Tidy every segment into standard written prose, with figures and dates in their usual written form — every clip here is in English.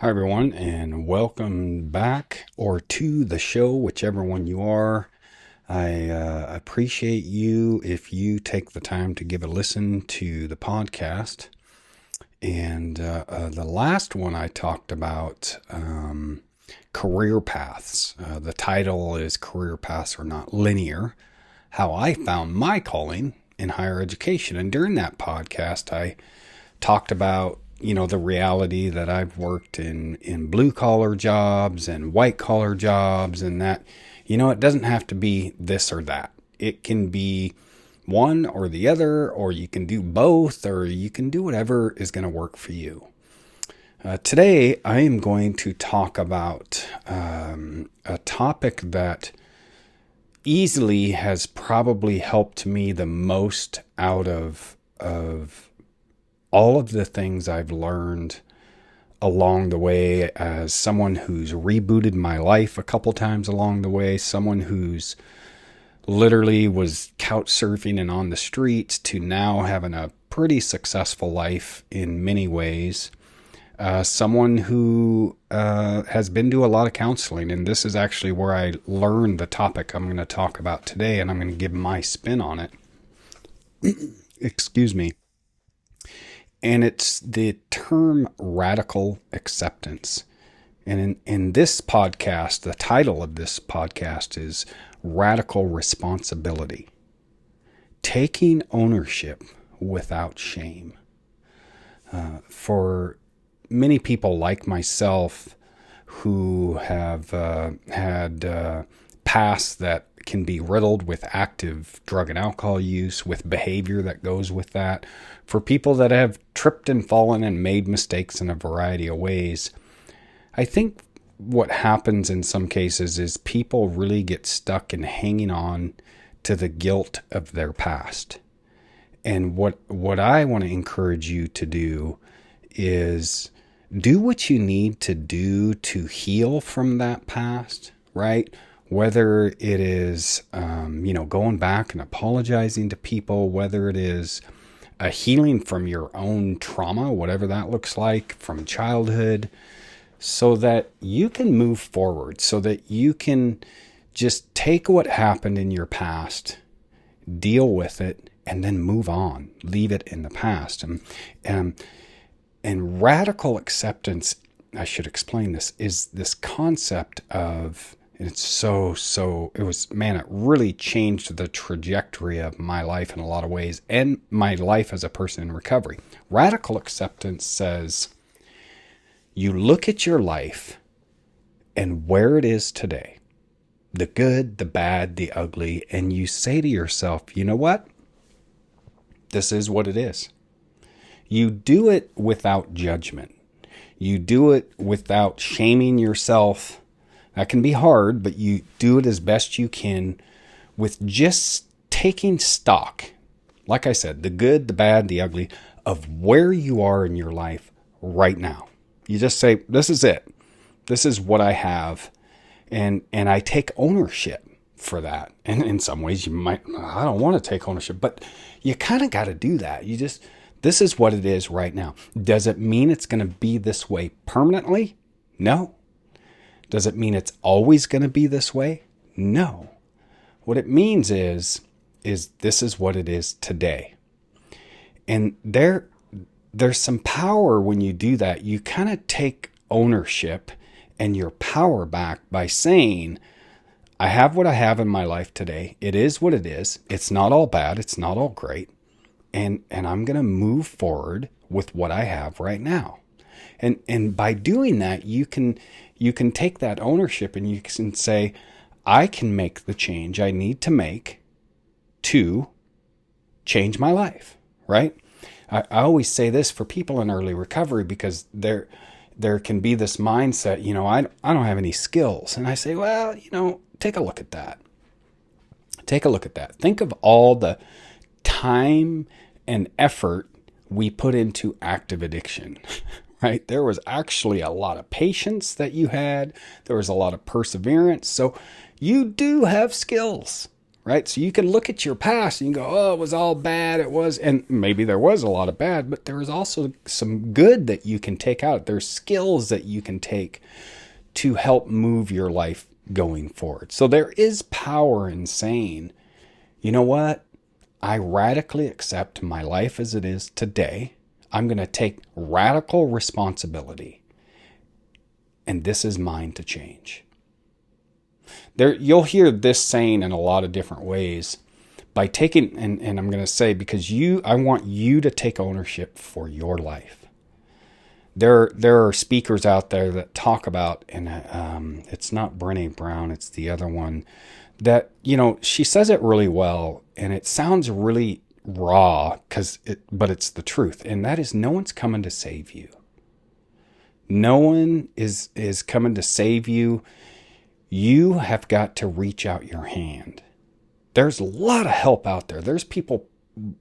Hi, everyone, and welcome back or to the show, whichever one you are. I appreciate you if you take the time to give a listen to the podcast. And the last one I talked about career paths. The title is Career Paths Are Not Linear, How I Found My Calling in Higher Education. And during that podcast, I talked about the reality that I've worked in blue collar jobs and white collar jobs, and that, it doesn't have to be this or that. It can be one or the other, or you can do both, or you can do whatever is going to work for you. Today, I am going to talk about a topic that easily has probably helped me the most out of all of the things I've learned along the way as someone who's rebooted my life a couple times along the way, someone who's literally was couch surfing and on the streets to now having a pretty successful life in many ways. Someone who has been to a lot of counseling, and this is actually where I learned the topic I'm going to talk about today, and I'm going to give my spin on it. Excuse me. And it's the term radical acceptance. And in this podcast, the title of this podcast is Radical Responsibility. Taking ownership without shame. For many people like myself who have had pasts that can be riddled with active drug and alcohol use, with behavior that goes with that. For people that have tripped and fallen and made mistakes in a variety of ways, I think what happens in some cases is people really get stuck in hanging on to the guilt of their past. And what I want to encourage you to do is do what you need to do to heal from that past, right? Whether it is, going back and apologizing to people, whether it is a healing from your own trauma, whatever that looks like from childhood, so that you can move forward, so that you can just take what happened in your past, deal with it, and then move on, leave it in the past. And radical acceptance, I should explain this, is this concept of, and it's it really changed the trajectory of my life in a lot of ways and my life as a person in recovery. Radical acceptance says you look at your life and where it is today, the good, the bad, the ugly, and you say to yourself, you know what? This is what it is. You do it without judgment. You do it without shaming yourself. That can be hard, but you do it as best you can with just taking stock, like I said, the good, the bad, the ugly, of where you are in your life right now. You just say, this is it. This is what I have. And I take ownership for that. And in some ways you might, I don't want to take ownership, but you kind of got to do that. This is what it is right now. Does it mean it's going to be this way permanently? No. Does it mean it's always going to be this way? No. What it means is this is what it is today. And there's some power when you do that. You kind of take ownership and your power back by saying, I have what I have in my life today. It is what it is. It's not all bad. It's not all great. And I'm going to move forward with what I have right now. And by doing that, you can take that ownership and you can say, I can make the change I need to make to change my life, right? I always say this for people in early recovery because there can be this mindset, I don't have any skills. And I say, well, take a look at that. Take a look at that. Think of all the time and effort we put into active addiction, right? There was actually a lot of patience that you had. There was a lot of perseverance. So you do have skills, right? So you can look at your past and you go, oh, it was all bad. It was, and maybe there was a lot of bad, but there was also some good that you can take out. There's skills that you can take to help move your life going forward. So there is power in saying, you know what? I radically accept my life as it is today. I'm going to take radical responsibility, and this is mine to change. There, you'll hear this saying in a lot of different ways by taking, and I'm going to say, because I want you to take ownership for your life. There are speakers out there that talk about, and it's not Brené Brown, it's the other one, that, she says it really well, and it sounds really raw, but it's the truth, and that is, no one's coming to save you. No one is coming to save you. You have got to reach out your hand. There's a lot of help out there. There's people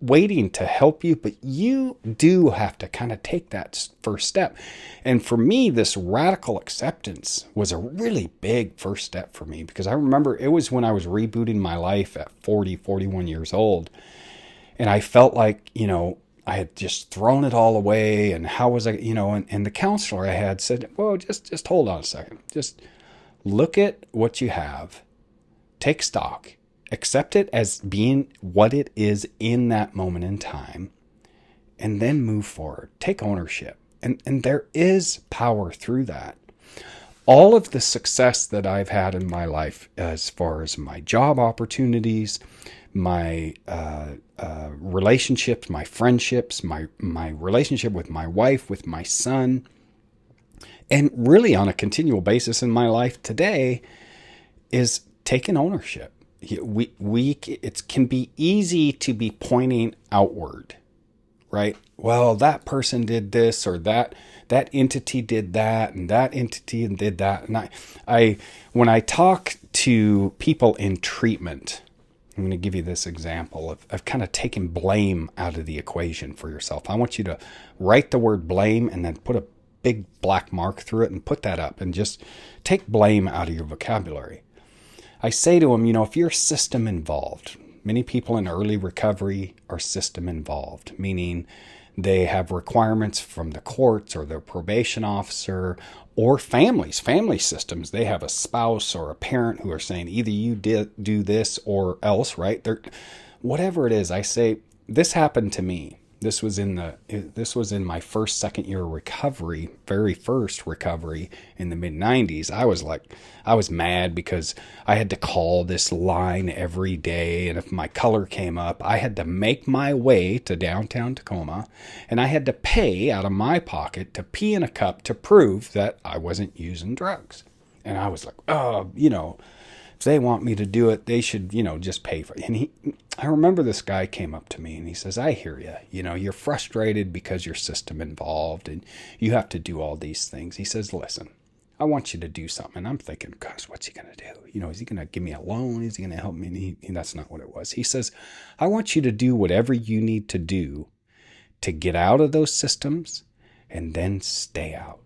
waiting to help you, but you do have to kind of take that first step. And for me, this radical acceptance was a really big first step for me, because I remember it was when I was rebooting my life at 41 years old. And I felt like, I had just thrown it all away. And how was I, and the counselor I had said, well, just hold on a second. Just look at what you have, take stock, accept it as being what it is in that moment in time, and then move forward. Take ownership. And there is power through that. All of the success that I've had in my life, as far as my job opportunities, my relationships, my friendships, my relationship with my wife, with my son, and really on a continual basis in my life today, is taking ownership. It can be easy to be pointing outward, right? Well, that person did this, or that entity did that, and that entity did that. And when I talk to people in treatment, I'm going to give you this example of kind of taking blame out of the equation for yourself. I want you to write the word blame and then put a big black mark through it and put that up, and just take blame out of your vocabulary. I say to them, if you're system involved, many people in early recovery are system involved, meaning they have requirements from the courts or their probation officer or family systems. They have a spouse or a parent who are saying either you do this or else, right? Whatever it is, I say, this happened to me. This was in my second year of recovery, very first recovery in the mid 90s. I was mad because I had to call this line every day. And if my color came up, I had to make my way to downtown Tacoma, and I had to pay out of my pocket to pee in a cup to prove that I wasn't using drugs. And I was like, if they want me to do it, they should, just pay for it. And I remember this guy came up to me and he says, I hear you. You're frustrated because you're system involved and you have to do all these things. He says, listen, I want you to do something. And I'm thinking, gosh, what's he going to do? Is he going to give me a loan? Is he going to help me? And that's not what it was. He says, I want you to do whatever you need to do to get out of those systems and then stay out.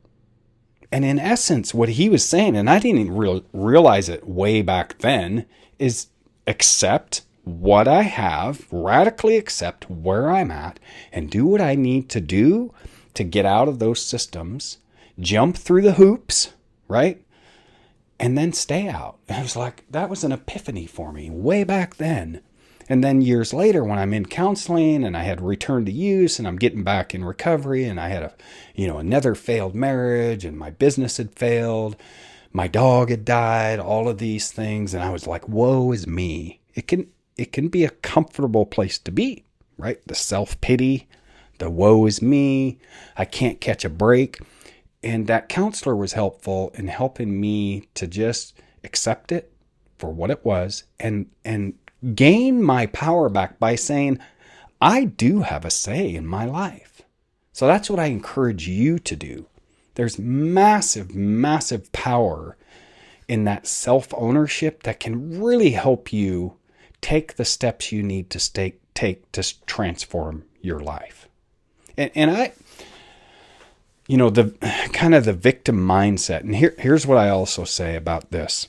And in essence, what he was saying, and I didn't even realize it way back then, is accept what I have, radically accept where I'm at, and do what I need to do to get out of those systems, jump through the hoops, right? And then stay out. And I was like, that was an epiphany for me way back then. And then years later, when I'm in counseling and I had returned to use and I'm getting back in recovery and I had another failed marriage and my business had failed, my dog had died, all of these things. And I was like, woe is me. It can be a comfortable place to be, right? The self-pity, the woe is me, I can't catch a break. And that counselor was helpful in helping me to just accept it for what it was and gain my power back by saying, I do have a say in my life. So that's what I encourage you to do. There's massive, massive power in that self-ownership that can really help you take the steps you need to take to transform your life. And I, the kind of the victim mindset. And here's what I also say about this.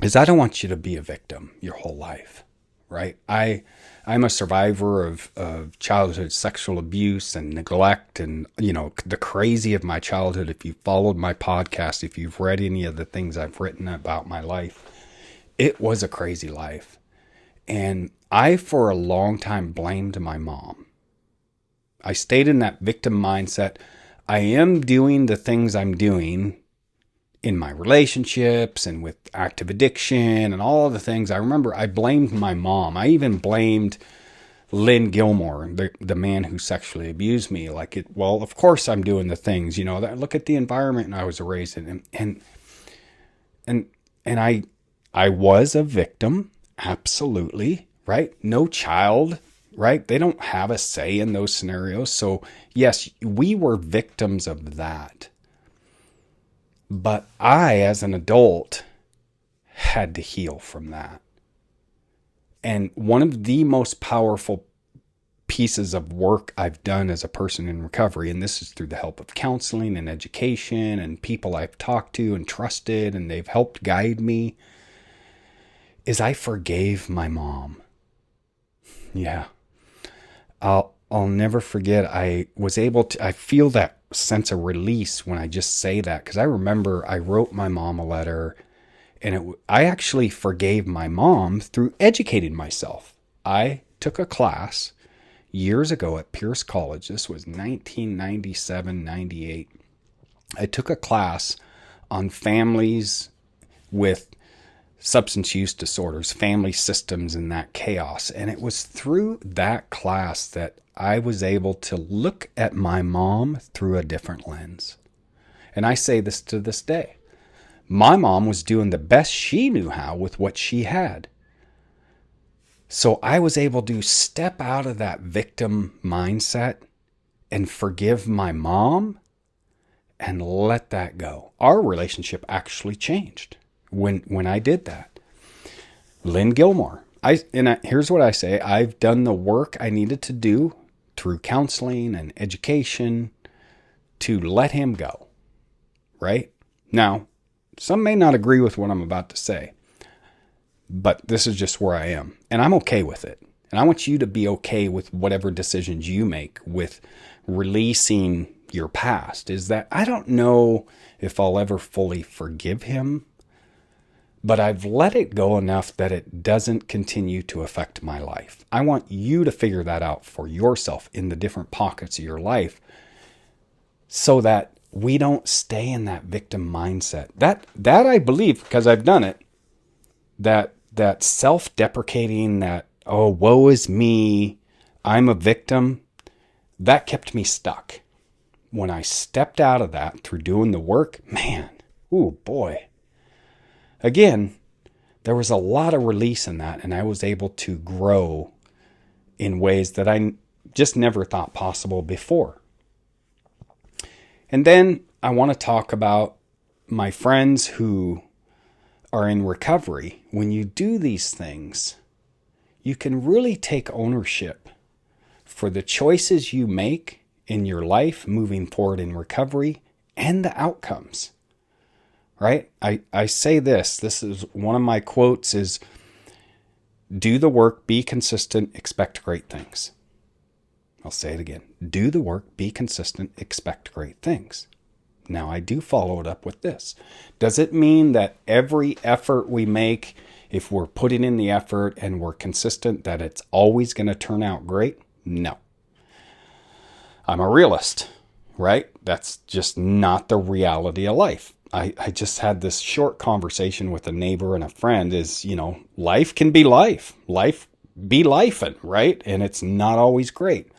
Is I don't want you to be a victim your whole life. right? I'm a survivor of childhood sexual abuse and neglect and, the crazy of my childhood. If you followed my podcast, if you've read any of the things I've written about my life, it was a crazy life. And I, for a long time, blamed my mom. I stayed in that victim mindset. I am doing the things I'm doing in my relationships and with active addiction and all of the things. I remember I blamed my mom. I even blamed Lynn Gilmore, the man who sexually abused me. Well, of course I'm doing the things, look at the environment I was raised in. And I was a victim. Absolutely. Right. No child, right? They don't have a say in those scenarios. So yes, we were victims of that. But I, as an adult, had to heal from that. And one of the most powerful pieces of work I've done as a person in recovery, and this is through the help of counseling and education and people I've talked to and trusted, and they've helped guide me, is I forgave my mom. Yeah. I'll never forget. I feel that sense of release when I just say that, because I remember I wrote my mom a letter, and I actually forgave my mom through educating myself. I took a class years ago at Pierce College. This was 1997, 98. I took a class on families with substance use disorders, family systems, and that chaos. And it was through that class that I was able to look at my mom through a different lens. And I say this to this day. My mom was doing the best she knew how with what she had. So I was able to step out of that victim mindset and forgive my mom and let that go. Our relationship actually changed when I did that. Lynn Gilmore. Here's what I say. I've done the work I needed to do through counseling and education to let him go. Right? Now, some may not agree with what I'm about to say, but this is just where I am. And I'm okay with it. And I want you to be okay with whatever decisions you make with releasing your past. Is that I don't know if I'll ever fully forgive him, but I've let it go enough that it doesn't continue to affect my life. I want you to figure that out for yourself in the different pockets of your life so that we don't stay in that victim mindset. That I believe, because I've done it, that self-deprecating, that, oh, woe is me, I'm a victim, that kept me stuck. When I stepped out of that through doing the work, man, ooh, boy. Again, there was a lot of release in that, and I was able to grow in ways that I just never thought possible before. And then I want to talk about my friends who are in recovery. When you do these things, you can really take ownership for the choices you make in your life moving forward in recovery and the outcomes. Right? I say this is one of my quotes is, do the work, be consistent, expect great things. I'll say it again. Do the work, be consistent, expect great things. Now, I do follow it up with this. Does it mean that every effort we make, if we're putting in the effort and we're consistent, that it's always going to turn out great? No. I'm a realist, right? That's just not the reality of life. I just had this short conversation with a neighbor and a friend is, life can be life. Life be lifing, right? And it's not always great.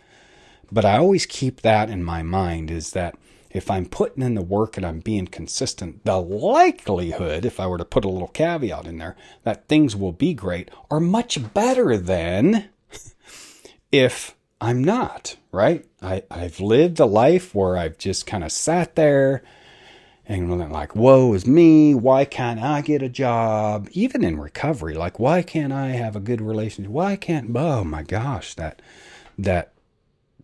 But I always keep that in my mind is that if I'm putting in the work and I'm being consistent, the likelihood, if I were to put a little caveat in there, that things will be great are much better than if I'm not, right? I've lived a life where I've just kind of sat there and like, woe is me. Why can't I get a job? Even in recovery, like, why can't I have a good relationship? Why can't, oh my gosh, that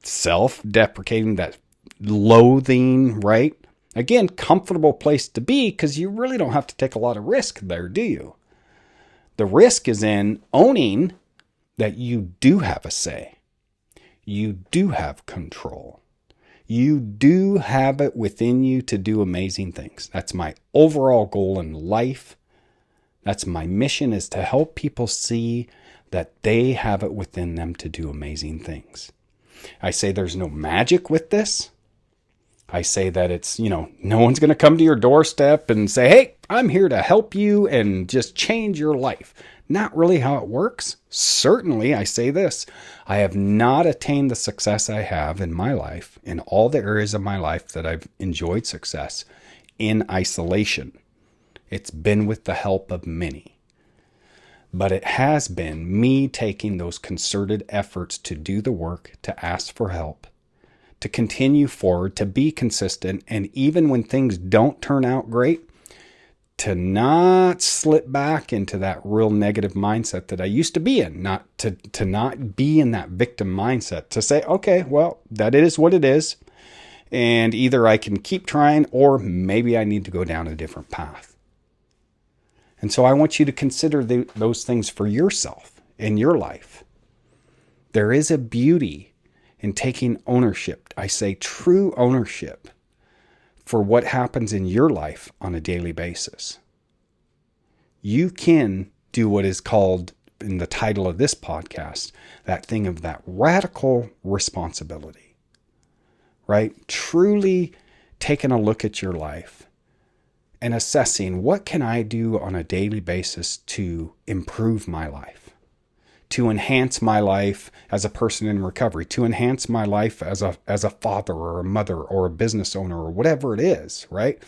self-deprecating, that loathing, right? Again, comfortable place to be because you really don't have to take a lot of risk there, do you? The risk is in owning that you do have a say. You do have control. You do have it within you to do amazing things. That's my overall goal in life. That's my mission, is to help people see that they have it within them to do amazing things. I say there's no magic with this. I say that it's, no one's going to come to your doorstep and say, hey, I'm here to help you and just change your life. Not really how it works. Certainly, I say this, I have not attained the success I have in my life, in all the areas of my life that I've enjoyed success, in isolation. It's been with the help of many. But it has been me taking those concerted efforts to do the work, to ask for help, to continue forward, to be consistent, and even when things don't turn out great, to not slip back into that real negative mindset that I used to be in, not to not be in that victim mindset, to say, okay, well, that is what it is, and either I can keep trying or maybe I need to go down a different path. And so I want you to consider those things for yourself in your life. There is a beauty in taking ownership. I say true ownership for what happens in your life on a daily basis. You can do what is called, in the title of this podcast, that thing of that radical responsibility, right? Truly taking a look at your life and assessing, what can I do on a daily basis to improve my life, to enhance my life as a person in recovery, to enhance my life as a father or a mother or a business owner or whatever it is, right?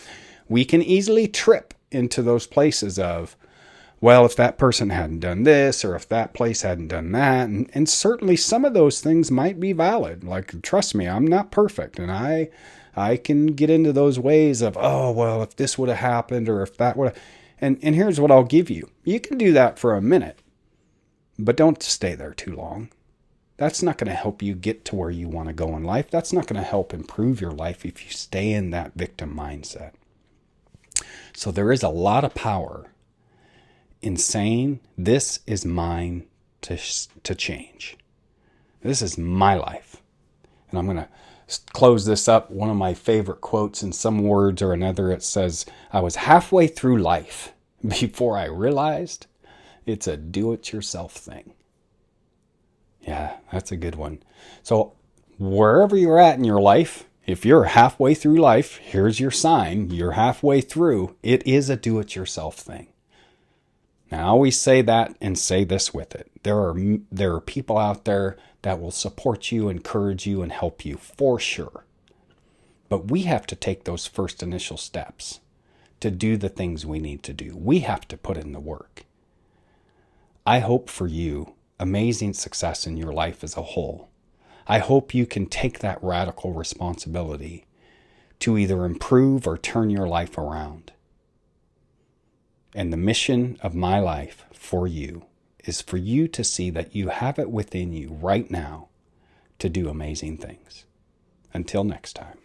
We can easily trip into those places of, well, if that person hadn't done this, or if that place hadn't done that, and certainly some of those things might be valid. Like, trust me, I'm not perfect, and I can get into those ways of, oh, well, if this would have happened, or if that would have, and here's what I'll give you. You can do that for a minute, but don't stay there too long. That's not going to help you get to where you want to go in life. That's not going to help improve your life if you stay in that victim mindset. So there is a lot of power in saying, this is mine to change. This is my life. And I'm going to close this up. One of my favorite quotes, in some words or another, it says, I was halfway through life before I realized it's a do-it-yourself thing. Yeah, that's a good one. So wherever you're at in your life, if you're halfway through life, here's your sign. You're halfway through. It is a do-it-yourself thing. Now, I always say that and say this with it. There are people out there that will support you, encourage you, and help you for sure. But we have to take those first initial steps to do the things we need to do. We have to put in the work. I hope for you amazing success in your life as a whole. I hope you can take that radical responsibility to either improve or turn your life around. And the mission of my life for you is for you to see that you have it within you right now to do amazing things. Until next time.